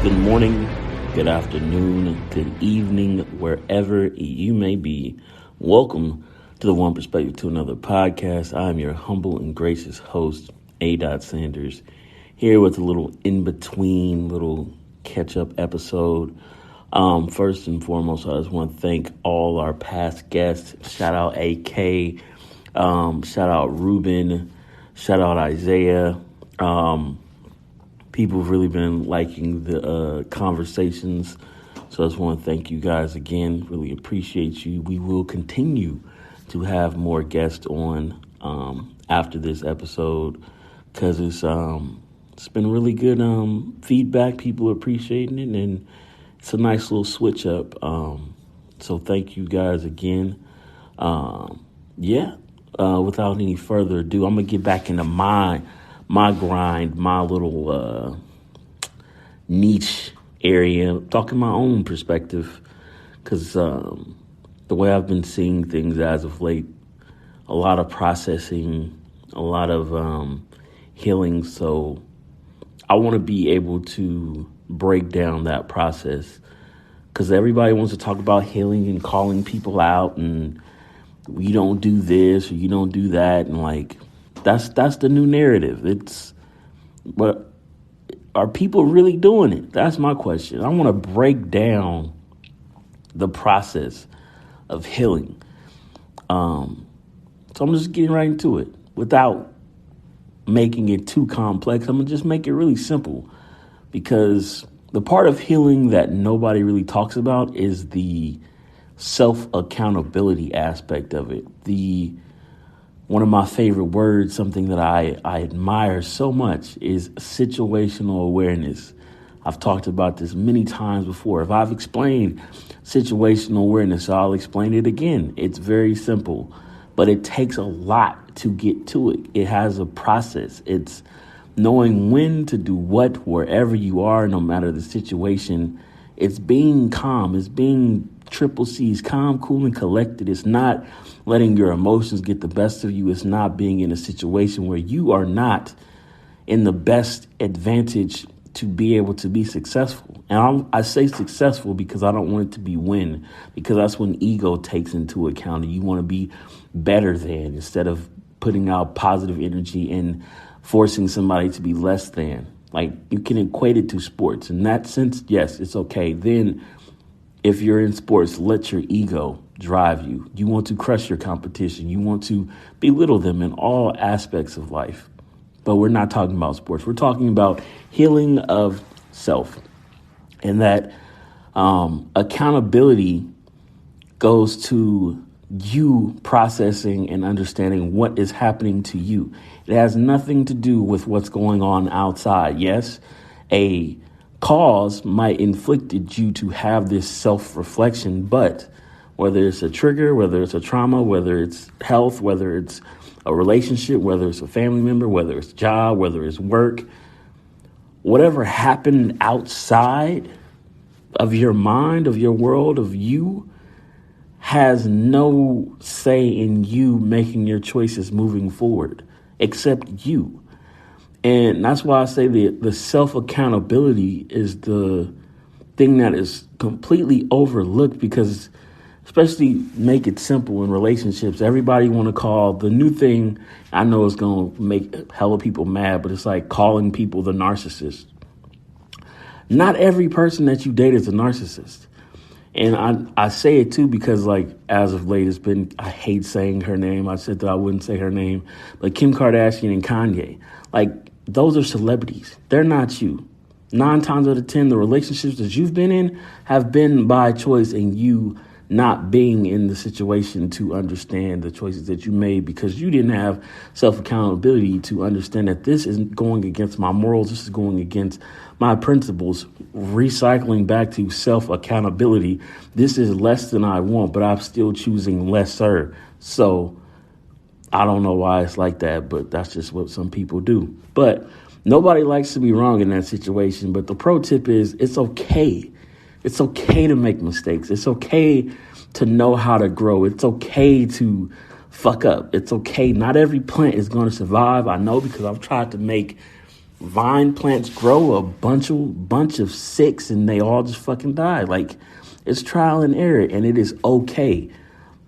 Good morning, good afternoon, good evening, wherever you may be. Welcome to the One Perspective to Another podcast. I'm your humble and gracious host, A. Sanders, here with a little in-between, little catch-up episode. First and foremost, I just want to thank all our past guests. Shout out AK, shout out Ruben, shout out Isaiah. People have really been liking the conversations, so I just want to thank you guys again. Really appreciate you. We will continue to have more guests on after this episode because it's been really good feedback. People are appreciating it, and it's a nice little switch up. So thank you guys again. Without any further ado, I'm gonna get back into my grind, my little niche area, talking my own perspective, because the way I've been seeing things as of late, a lot of processing, a lot of healing. So I want to be able to break down that process, because everybody wants to talk about healing and calling people out, and you don't do this or you don't do that, and like, That's the new narrative. But are people really doing it? That's my question. I want to break down the process of healing. So I'm just getting right into it without making it too complex. I'm going to just make it really simple, because the part of healing that nobody really talks about is the self-accountability aspect of it. One of my favorite words, something that I admire so much, is situational awareness. I've talked about this many times before. If I've explained situational awareness, I'll explain it again. It's very simple, but it takes a lot to get to it. It has a process. It's knowing when to do what, wherever you are, no matter the situation. It's being calm. It's being triple C's, calm, cool, and collected. It's not letting your emotions get the best of you. It's not being in a situation where you are not in the best advantage to be able to be successful. And I say successful because I don't want it to be win, because that's when ego takes into account, and you want to be better than, instead of putting out positive energy and forcing somebody to be less than. Like, you can equate it to sports. In that sense, yes, it's okay. Then if you're in sports, let your ego drive you. You want to crush your competition. You want to belittle them in all aspects of life. But we're not talking about sports. We're talking about healing of self. And that accountability goes to you processing and understanding what is happening to you. It has nothing to do with what's going on outside. Yes, a cause might inflicted you to have this self-reflection, but whether it's a trigger, whether it's a trauma, whether it's health, whether it's a relationship, whether it's a family member, whether it's job, whether it's work, whatever happened outside of your mind, of your world, of you, has no say in you making your choices moving forward, except you. And that's why I say the self-accountability is the thing that is completely overlooked, because especially make it simple in relationships. Everybody want to call the new thing. I know it's going to make hella people mad, but it's like calling people the narcissist. Not every person that you date is a narcissist. And I say it too because, like, as of late, I hate saying her name. I said that I wouldn't say her name, but Kim Kardashian and Kanye, like, those are celebrities. They're not you. 9 times out of 10, the relationships that you've been in have been by choice, and you not being in the situation to understand the choices that you made because you didn't have self-accountability to understand that this isn't going against my morals. This is going against my principles. Recycling back to self-accountability. This is less than I want, but I'm still choosing lesser. So I don't know why it's like that, but that's just what some people do. But nobody likes to be wrong in that situation. But the pro tip is it's okay. It's okay to make mistakes. It's okay to know how to grow. It's okay to fuck up. It's okay. Not every plant is going to survive. I know, because I've tried to make Vine plants grow a bunch of six and they all just fucking die. Like, it's trial and error, and it is okay.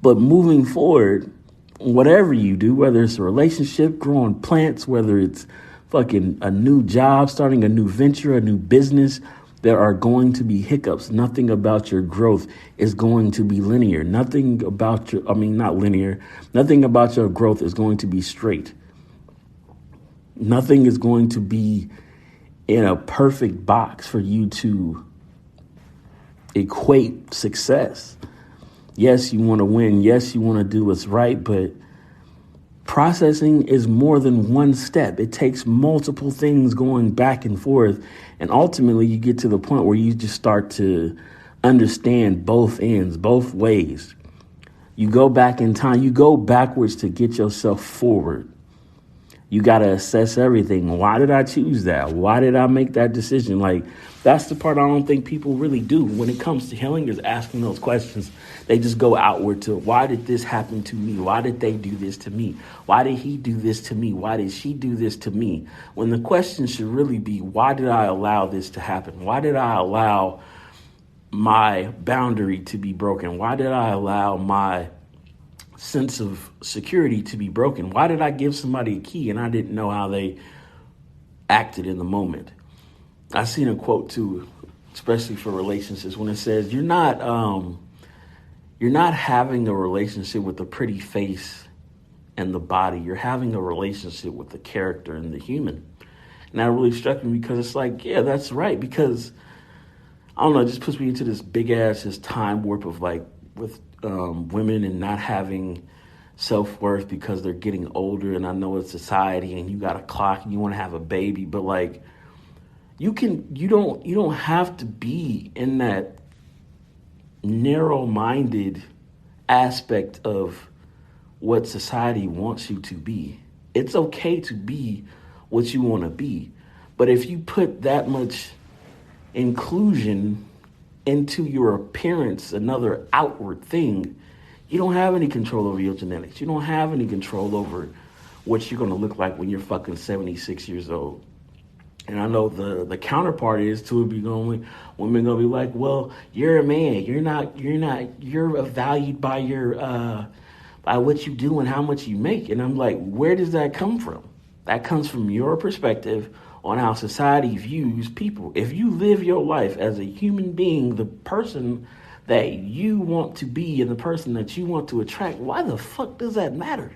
But moving forward, whatever you do, whether it's a relationship, growing plants, whether it's fucking a new job, starting a new venture, a new business, there are going to be hiccups. Nothing about your growth is going to be linear. Nothing about not linear. Nothing about your growth is going to be straight. Nothing is going to be in a perfect box for you to equate success. Yes, you want to win. Yes, you want to do what's right, but processing is more than one step. It takes multiple things going back and forth. And ultimately, you get to the point where you just start to understand both ends, both ways. You go back in time. You go backwards to get yourself forward. You got to assess everything. Why did I choose that? Why did I make that decision? Like, that's the part I don't think people really do when it comes to healing, is asking those questions. They just go outward to, why did this happen to me? Why did they do this to me? Why did he do this to me? Why did she do this to me? When the question should really be, why did I allow this to happen? Why did I allow my boundary to be broken? Why did I allow my sense of security to be broken? Why did I give somebody a key and I didn't know how they acted in the moment? I seen a quote too, especially for relationships, when it says you're not having a relationship with the pretty face and the body. You're having a relationship with the character and the human. And that really struck me, because it's like, yeah, that's right. Because I don't know, it just puts me into this big ass time warp of like with women and not having self-worth because they're getting older. And I know it's society and you got a clock and you want to have a baby, but like you don't have to be in that narrow-minded aspect of what society wants you to be. It's okay to be what you want to be. But if you put that much inclusion into your appearance, another outward thing, you don't have any control over your genetics. You don't have any control over what you're going to look like when you're fucking 76 years old. And I know the counterpart is to it, be going, women gonna be like, well, you're a man. You're valued by your by what you do and how much you make. And I'm like, where does that come from? That comes from your perspective on how society views people. If you live your life as a human being, the person that you want to be and the person that you want to attract, why the fuck does that matter?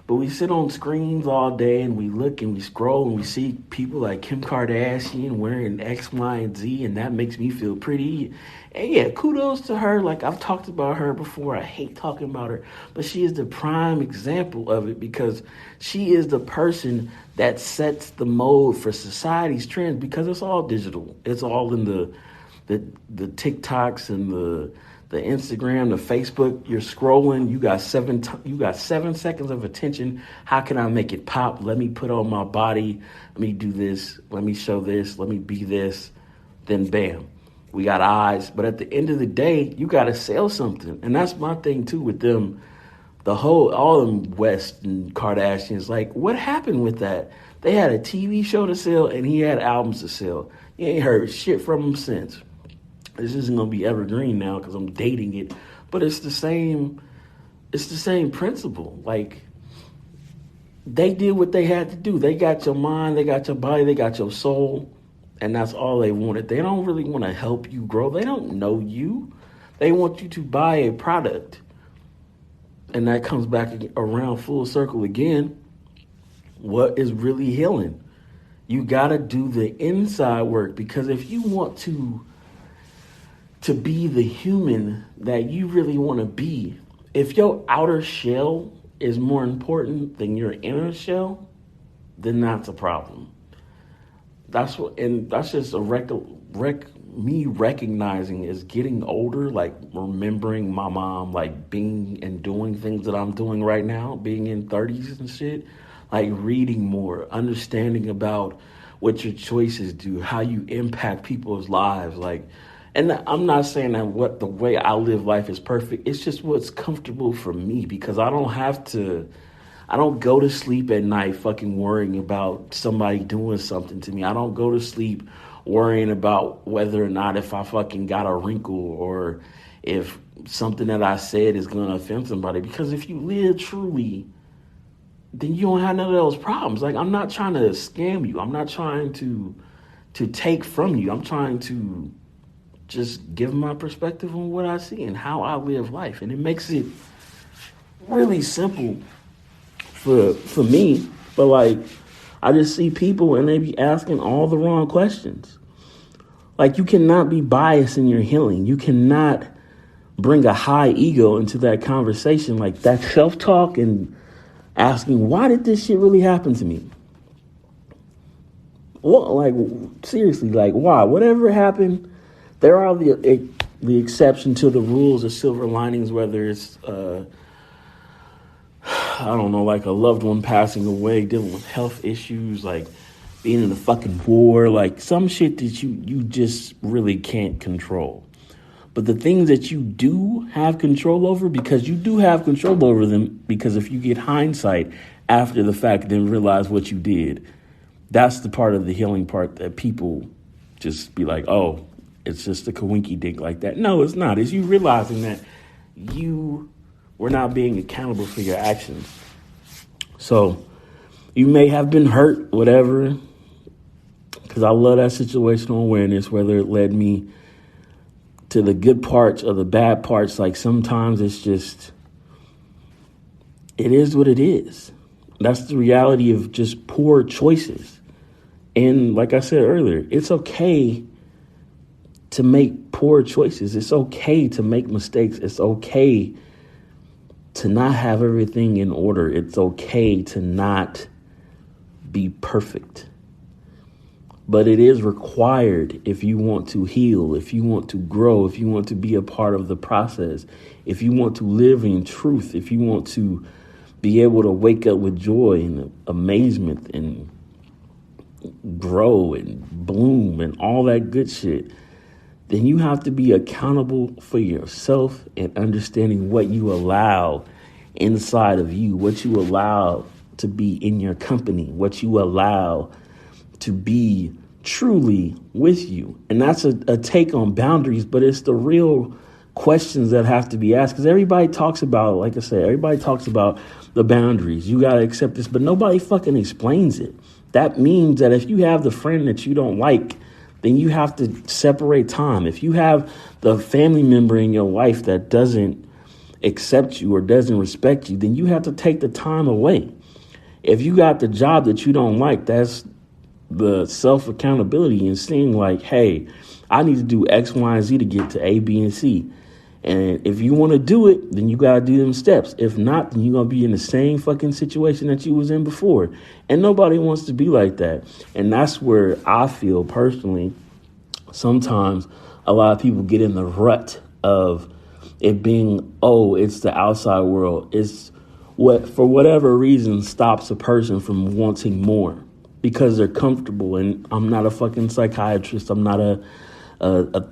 But we sit on screens all day and we look and we scroll and we see people like Kim Kardashian wearing X, Y, and Z, and that makes me feel pretty. And yeah, kudos to her. Like, I've talked about her before. I hate talking about her, but she is the prime example of it, because she is the person that sets the mode for society's trends, because it's all digital. It's all in the TikToks and the Instagram, the Facebook. You're scrolling. You got 7 seconds of attention. How can I make it pop? Let me put on my body. Let me do this. Let me show this. Let me be this. Then bam, we got eyes. But at the end of the day, you got to sell something. And that's my thing too with them. All them West and Kardashians, like, what happened with that? They had a TV show to sell and he had albums to sell. You ain't heard shit from him since. This isn't going to be evergreen now because I'm dating it, but it's the same principle. Like, they did what they had to do. They got your mind, they got your body, they got your soul, and that's all they wanted. They don't really want to help you grow. They don't know you. They want you to buy a product. And that comes back around full circle again. What is really healing? You got to do the inside work, because if you want to be the human that you really want to be, if your outer shell is more important than your inner shell, then that's a problem. That's just me recognizing is getting older, like remembering my mom, like being and doing things that I'm doing right now, being in 30s and shit, like reading more, understanding about what your choices do, how you impact people's lives, like. And I'm not saying that the way I live life is perfect. It's just what's comfortable for me, because I don't have to I don't go to sleep at night fucking worrying about somebody doing something to me. I don't go to sleep worrying about whether or not if I fucking got a wrinkle or if something that I said is going to offend somebody. Because if you live truly, then you don't have none of those problems. Like, I'm not trying to scam you. I'm not trying to take from you. I'm trying to just give my perspective on what I see and how I live life. And it makes it really simple for me. But like, I just see people and they be asking all the wrong questions. Like, you cannot be biased in your healing. You cannot bring a high ego into that conversation. Like, that self-talk and asking, why did this shit really happen to me? What, like, seriously, like, why? Whatever happened, there are the exception to the rules, the silver linings, whether it's, I don't know, like a loved one passing away, dealing with health issues, like being in a fucking war, like some shit that you just really can't control. But the things that you do have control over, because you do have control over them, because if you get hindsight after the fact, then realize what you did, that's the part of the healing part that people just be like, oh, it's just a kawinky dink like that. No, it's not. It's you realizing that you were not being accountable for your actions. So you may have been hurt, whatever, because I love that situational awareness, whether it led me to the good parts or the bad parts. Like, sometimes it's just, it is what it is. That's the reality of just poor choices. And like I said earlier, it's okay to make poor choices. It's okay to make mistakes. It's okay to not have everything in order. It's okay to not be perfect. But it is required if you want to heal, if you want to grow, if you want to be a part of the process, if you want to live in truth, if you want to be able to wake up with joy and amazement and grow and bloom and all that good shit, then you have to be accountable for yourself and understanding what you allow inside of you, what you allow to be in your company, what you allow to be truly with you. And that's a take on boundaries, but it's the real questions that have to be asked, because everybody talks about, like I said, everybody talks about the boundaries. You got to accept this, but nobody fucking explains it. That means that if you have the friend that you don't like, then you have to separate time. If you have the family member in your life that doesn't accept you or doesn't respect you, then you have to take the time away. If you got the job that you don't like, that's the self-accountability and seeing like, hey, I need to do X, Y, and Z to get to A, B, and C. And if you want to do it, then you got to do them steps. If not, then you're going to be in the same fucking situation that you was in before. And nobody wants to be like that. And that's where I feel personally, sometimes a lot of people get in the rut of it being, oh, it's the outside world. It's what, for whatever reason, stops a person from wanting more because they're comfortable. And I'm not a fucking psychiatrist. I'm not a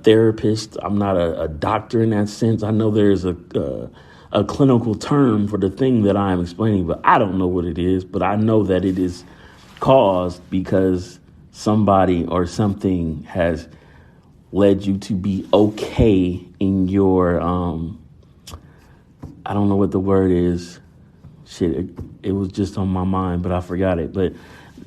therapist. I'm not a doctor in that sense. I know there's a clinical term for the thing that I am explaining, but I don't know what it is. But I know that it is caused because somebody or something has led you to be okay in your, I don't know what the word is. Shit, it was just on my mind, but I forgot it. But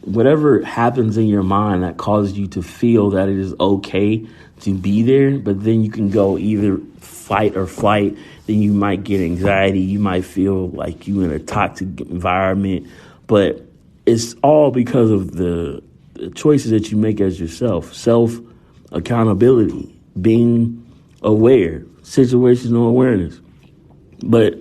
whatever happens in your mind that causes you to feel that it is okay to be there, but then you can go either fight or flight. Then you might get anxiety. You might feel like you in a toxic environment, but it's all because of the choices that you make as yourself. Self accountability, being aware, situational awareness. But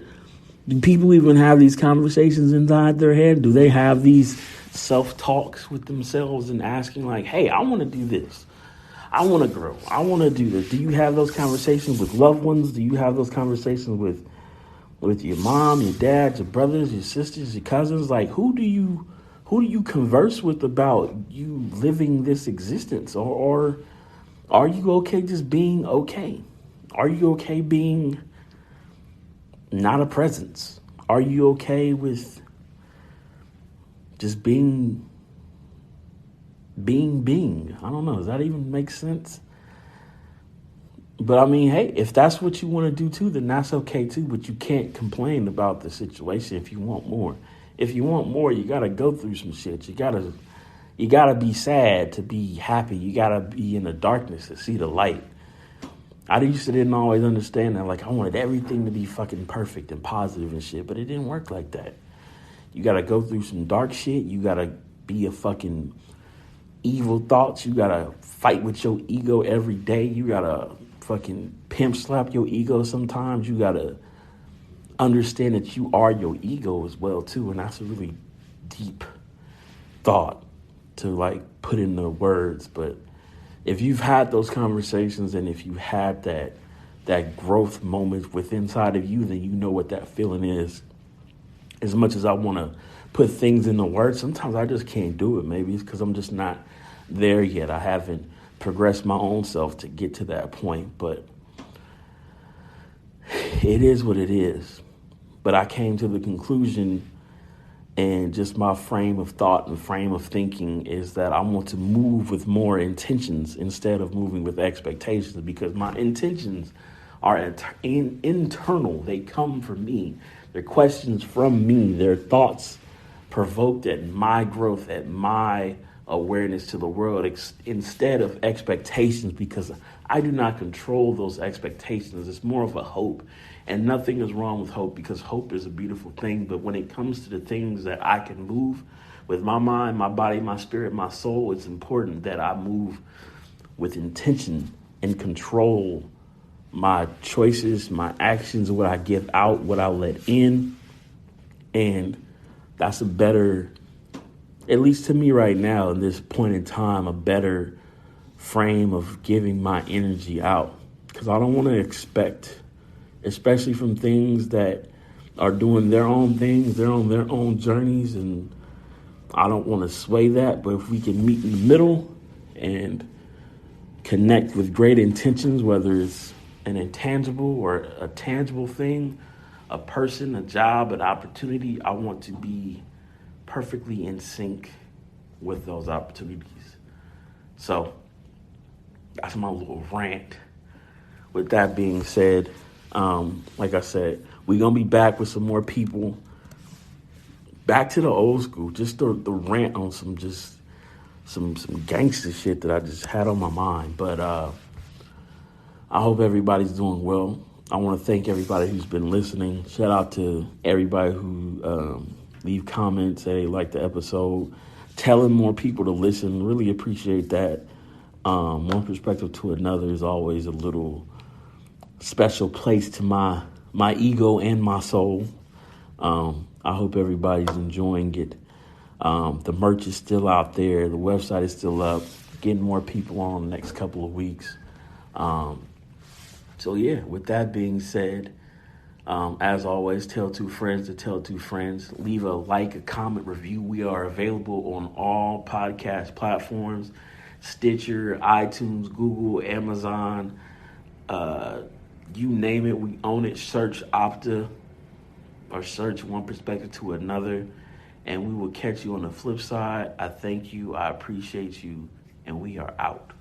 do people even have these conversations inside their head? Do they have these self-talks with themselves and asking like, hey, I want to do this. I want to grow. I want to do this. Do you have those conversations with loved ones? Do you have those conversations with your mom, your dad, your brothers, your sisters, your cousins? Like, who do you converse with about you living this existence? Or are you okay just being okay? Are you okay being not a presence? Are you okay with just being. I don't know. Does that even make sense? But I mean, hey, if that's what you want to do too, then that's okay too. But you can't complain about the situation if you want more. If you want more, you gotta go through some shit. You gotta be sad to be happy. You gotta be in the darkness to see the light. I didn't always understand that. Like, I wanted everything to be fucking perfect and positive and shit, but it didn't work like that. You gotta go through some dark shit. You gotta be a fucking evil thoughts. You gotta fight with your ego every day. You gotta fucking pimp slap your ego sometimes. You gotta understand that you are your ego as well too, and that's a really deep thought to like put into words. But if you've had those conversations and if you had that growth moment within inside of you, then you know what that feeling is. As much as I want to put things into words, sometimes I just can't do it. Maybe it's because I'm just not there yet. I haven't progressed my own self to get to that point, but it is what it is. But I came to the conclusion, and just my frame of thought and frame of thinking is that I want to move with more intentions instead of moving with expectations, because my intentions are internal. They come from me. They're questions from me. They're thoughts provoked at my growth, at my awareness to the world, instead of expectations, because I do not control those expectations. It's more of a hope, and nothing is wrong with hope, because hope is a beautiful thing. But when it comes to the things that I can move with my mind, my body, my spirit, my soul, it's important that I move with intention and control my choices, my actions, what I give out, what I let in. And that's a better, at least to me right now, in this point in time, a better frame of giving my energy out. Because I don't want to expect, especially from things that are doing their own things, they're on their own journeys, and I don't want to sway that. But if we can meet in the middle and connect with great intentions, whether it's an intangible or a tangible thing, a person, a job, an opportunity, I want to be perfectly in sync with those opportunities. So that's my little rant. With that being said, like I said, we're going to be back with some more people. Back to the old school, just the rant on some gangster shit that I just had on my mind. But I hope everybody's doing well. I want to thank everybody who's been listening. Shout out to everybody who leave comments, say they like the episode. Telling more people to listen, really appreciate that. One perspective to another is always a little special place to my ego and my soul. I hope everybody's enjoying it. The merch is still out there. The website is still up. Getting more people on the next couple of weeks. So yeah, with that being said, as always, tell two friends to tell two friends. Leave a like, a comment, review. We are available on all podcast platforms: Stitcher, iTunes, Google, Amazon, you name it, we own it. Search Opta or search One Perspective to Another, and we will catch you on the flip side. I thank you, I appreciate you, and we are out.